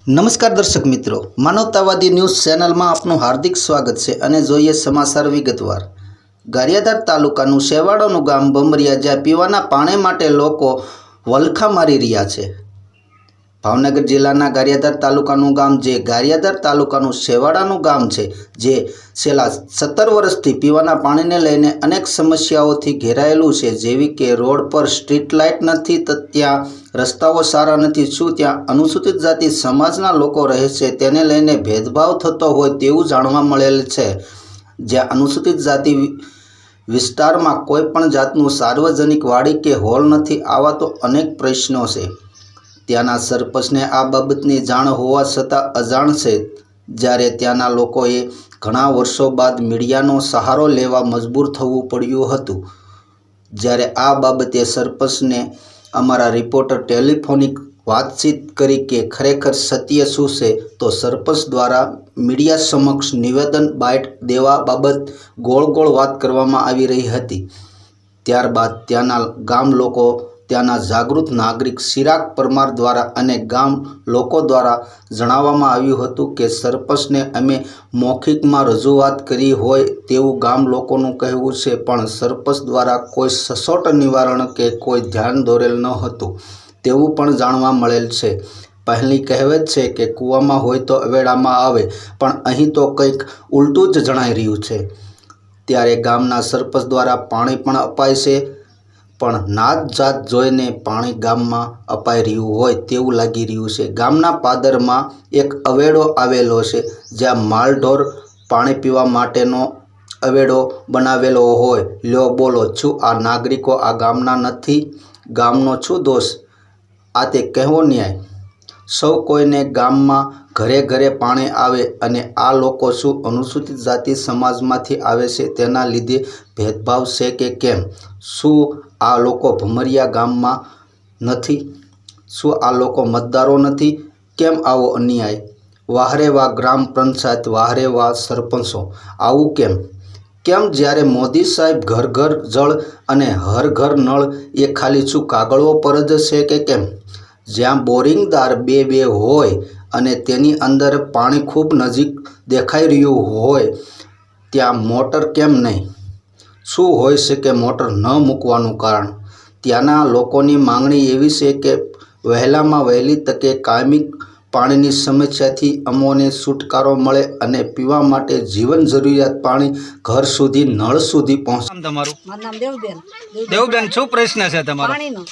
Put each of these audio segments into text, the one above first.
નમસ્કાર દર્શક મિત્રો, માનવતાવાદી ન્યૂઝ ચેનલમાં આપનું હાર્દિક સ્વાગત છે અને જોઈએ સમાચાર વિગતવાર। ગારિયાધાર તાલુકાનું શેવાળોનું ગામ બમરિયા, જ્યાં પીવાના પાણી માટે લોકો વલખા મારી રહ્યા છે। ભાવનગર જિલ્લાના ગારિયાધાર તાલુકાનું ગામ, જે ગારિયાધાર તાલુકાનું શેવાળાનું ગામ છે, જે છેલ્લા 17 વર્ષથી પીવાના પાણીને લઈને અનેક સમસ્યાઓથી ઘેરાયેલું છે, જેવી કે રોડ પર સ્ટ્રીટ લાઇટ નથી, તો ત્યાં રસ્તાઓ સારા નથી, શું ત્યાં અનુસૂચિત જાતિ સમાજના લોકો રહે છે તેને લઈને ભેદભાવ થતો હોય તેવું જાણવા મળેલ છે। જ્યાં અનુસૂચિત જાતિ વિસ્તારમાં કોઈ પણ જાતનું સાર્વજનિક વાડી કે હોલ નથી, આવા તો અનેક પ્રશ્નો છે। ત્યાંના સરપંચને આ બાબતની જાણ હોવા છતાં અજાણ છે, જ્યારે ત્યાંના લોકોએ ઘણા વર્ષો બાદ મીડિયાનો સહારો લેવા મજબૂર થવું પડ્યું હતું। જ્યારે આ બાબતે સરપંચને અમારા રિપોર્ટર ટેલિફોનિક વાતચીત કરી કે ખરેખર સત્ય શું છે, તો સરપંચ દ્વારા મીડિયા સમક્ષ નિવેદન બાઇટ દેવા બાબત ગોળ ગોળ વાત કરવામાં આવી રહી હતી। ત્યારબાદ ત્યાંના ગામ લોકો, ત્યાંના જાગૃત નાગરિક ચિરાગ પરમાર દ્વારા અને ગામ લોકો દ્વારા જણાવવામાં આવ્યું હતું કે સરપંચને અમે મૌખિકમાં રજૂઆત કરી હોય તેવું ગામ લોકોનું કહેવું છે, પણ સરપંચ દ્વારા કોઈ સચોટ નિવારણ કે કોઈ ધ્યાન દોરેલ ન હતું તેવું પણ જાણવા મળેલ છે। પહેલી કહેવત છે કે કૂવામાં હોય તો અવેડામાં આવે, પણ અહીં તો કંઈક ઉલટું જ જણાઈ રહ્યું છે। ત્યારે ગામના સરપંચ દ્વારા પાણી પણ અપાય છે, પણ નાત જાત જોઈને પાણી ગામમાં અપાઈ રહ્યું હોય તેવું લાગી રહ્યું છે। ગામના પાદરમાં એક અવેડો આવેલો છે, જ્યાં માલઢોર પાણી પીવા માટેનો અવેડો બનાવેલો હોય। લ્યો બોલો, શું આ નાગરિકો આ ગામના નથી? ગામનો શું દોષ? આ તે કહેવો ન્યાય? સૌ કોઈને ગામમાં ઘરે ઘરે પાણી આવે, અને આ લોકો શું અનુસૂચિત જાતિ સમાજમાંથી આવે છે તેના લીધે ભેદભાવ છે કે કેમ? શું આ લોકો ભમરિયા ગામમાં નથી? શું આ લોકો મતદારો નથી? કેમ આવો અન્યાય? વાહરે વાહ ગ્રામ પંચાયત, વાહરે વાહ સરપંચો, આવું કેમ? કેમ જ્યારે મોદી સાહેબ ઘર ઘર જળ અને હર ઘર નળ એ ખાલી શું કાગળો પર જ છે કે કેમ? જ્યાં બોરિંગદાર બે હોય અને તેની અંદર પાણી ખૂબ નજીક દેખાઈ રહ્યું હોય, ત્યાં મોટર કેમ નહીં? શું હોઈ શકે મોટર ન મૂકવાનું કારણ? ત્યાંના લોકોની માંગણી એવી છે કે વહેલામાં વહેલી તકે કાયમી પાણીની સમસ્યાથી અમોને છુટકારો મળે અને પીવા માટે જીવન જરૂરિયાત પાણી ઘર સુધી, નળ સુધી પહોંચે। તમારું નામ દેવબેન। દેવબેન, શું પ્રશ્ન છે તમારો? પાણીનો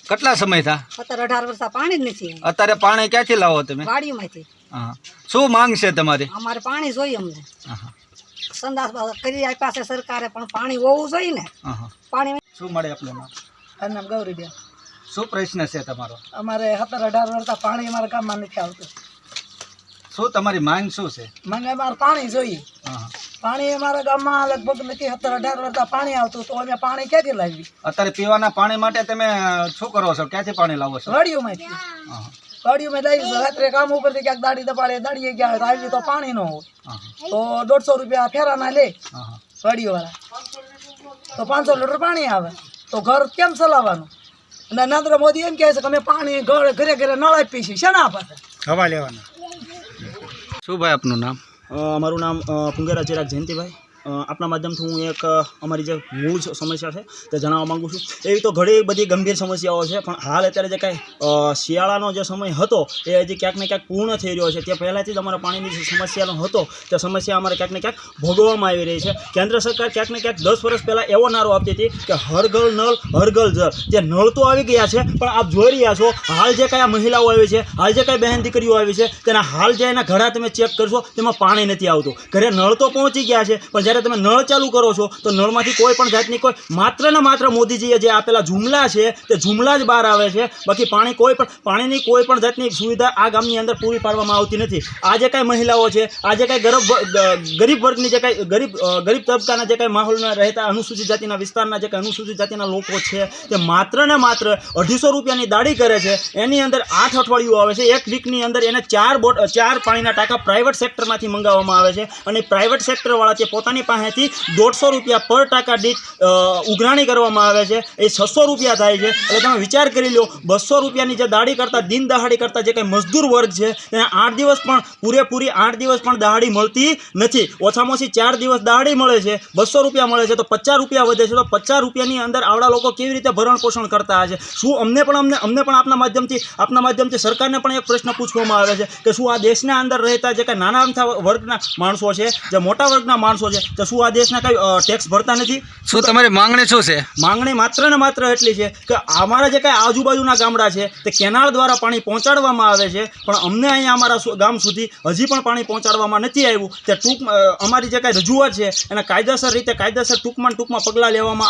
કેટલા સમય થા? 17-18 વર્ષ પાણી જ નથી। અત્યારે પાણી ક્યાંથી લાવો તમે? વાડીમાંથી। શું માંગ છે તમારી? અમારે પાણી જોઈએ, અમને સંદાસ કરી આપ્યા છે સરકારે, પણ પાણી હોવું જોઈએ ને। પાણી શું મળે આપનું નામ? મારું નામ ગૌરીબેન। શું પ્રશ્ન છે તમારો? અમારે 17-18 વર્ષ પાણી અમારા ગામમાં નથી આવતું। શું તમારી માંગ શું છે? મને અમારે પાણી જોઈએ। પાણી અમારા ગામમાં લગભગ નથી, 17-18 વર્ષ પાણી આવતું, તો અમે પાણી ક્યાંથી લાવી? અત્યારે પીવાના પાણી માટે તમે શું કરો છો? ક્યાંથી પાણી લાવો છો? વાડીઓમાંથી। વાડીઓમાં લાવી, રાત્રે કામ ઉપરથી ક્યાંક દાડી દબાડે, દાડીએ ગયા આવી તો પાણી ન હોય તો 150 રૂપિયા ફેરાના લે વાડીઓવાળા, તો 500 લીટર પાણી આવે, તો ઘર કેમ ચલાવવાનું? અને નરેન્દ્ર મોદી એમ કહે છે કે અમે પાણી ઘરે ઘરે નળ આપીએ છીએ, શેના પાસે હવા લેવાના? શું ભાઈ આપનું નામ? મારું નામ પુંગેરા ચિરાગ જયંતિભાઈ। આપના માધ્યમથી હું એક અમારી જે મૂળ સમસ્યા છે તે જણાવવા માગું છું। એવી તો ઘણી બધી ગંભીર સમસ્યાઓ છે, પણ હાલ અત્યારે જે કાંઈ શિયાળાનો જે સમય હતો એ હજી ક્યાંક ને ક્યાંક પૂર્ણ થઈ રહ્યો છે। તે પહેલાંથી જ અમારા પાણીની જે સમસ્યાનો હતો તે સમસ્યા અમારે ક્યાંક ને ક્યાંક ભોગવવામાં આવી રહી છે। કેન્દ્ર સરકાર ક્યાંક ને ક્યાંક 10 વર્ષ પહેલાં એવો નારો આપતી હતી કે હર ઘર નળ હર ઘર જળ। જે નળ તો આવી ગયા છે, પણ આપ જોઈ રહ્યા છો હાલ જે કાંઈ મહિલાઓ આવી છે, હાલ જે કાંઈ બહેન દીકરીઓ આવી છે, તેના હાલ જે એના ઘડા તમે ચેક કરશો તેમાં પાણી નથી આવતું। ઘરે નળ તો પહોંચી ગયા છે, પણ જ્યારે તમે નળ ચાલુ કરો છો તો નળમાંથી કોઈ પણ જાતની કોઈ માત્ર ને માત્ર મોદીજીએ જે આપેલા જુમલા છે તે જુમલા જ બહાર આવે છે। બાકી પાણીની કોઈ પણ જાતની સુવિધા આ ગામની અંદર પૂરી પાડવામાં આવતી નથી। આ જે કાંઈ મહિલાઓ છે, આ જે કાંઈ ગરીબ વર્ગની જે કાંઈ ગરીબ તબક્કાના જે કાંઈ માહોલના રહેતા અનુસૂચિત જાતિના વિસ્તારના જે કાંઈ અનુસૂચિત જાતિના લોકો છે, તે માત્ર ને માત્ર 250 રૂપિયાની દાડી કરે છે। એની અંદર 8 અઠવાડિયું આવે છે, એક વીકની અંદર એને 4 પાણીના ટાંકા પ્રાઇવેટ સેક્ટરમાંથી મંગાવવામાં આવે છે, અને પ્રાઇવેટ સેક્ટરવાળા તે પોતાની પાસેથી 150 રૂપિયા પર ટાંકા દીઠ ઉઘરાણી કરવામાં આવે છે, એ 600 રૂપિયા થાય છે. એટલે તમે વિચાર કરી લો, 200 રૂપિયાની જે દાડી કરતાં, દિન દહાડી કરતાં જે કંઈ મજદૂર વર્ગ છે તેને 8 દિવસ પણ પૂરેપૂરી 8 દિવસ પણ દહાડી મળતી નથી. ઓછામાં ઓછી 4 દિવસ દહાડી મળે છે, 200 રૂપિયા મળે છે, તો 50 રૂપિયા વધે છે. તો 50 રૂપિયાની અંદર આવડા લોકો કેવી રીતે ભરણ પોષણ કરતા હશે? શું અમને પણ આપના માધ્યમથી સરકારને પણ એક પ્રશ્ન પૂછવામાં આવે છે કે શું આ દેશના અંદર રહેતા જે કંઈ નાના અમથા વર્ગના માણસો છે, જે મોટા વર્ગના માણસો છે, તો શું આ દેશના કંઈ ટેક્સ ભરતા નથી? શું તમારી માંગણી શું છે? માંગણી માત્ર ને માત્ર એટલી છે કે અમારા જે કાંઈ આજુબાજુના ગામડા છે તે કેનાલ દ્વારા પાણી પહોંચાડવામાં આવે છે, પણ અમને અહીંયા અમારા ગામ સુધી હજી પણ પાણી પહોંચાડવામાં નથી આવ્યું. તે અમારી જે કાંઈ રજૂઆત છે એના કાયદેસર ટૂંકમાં પગલાં લેવામાં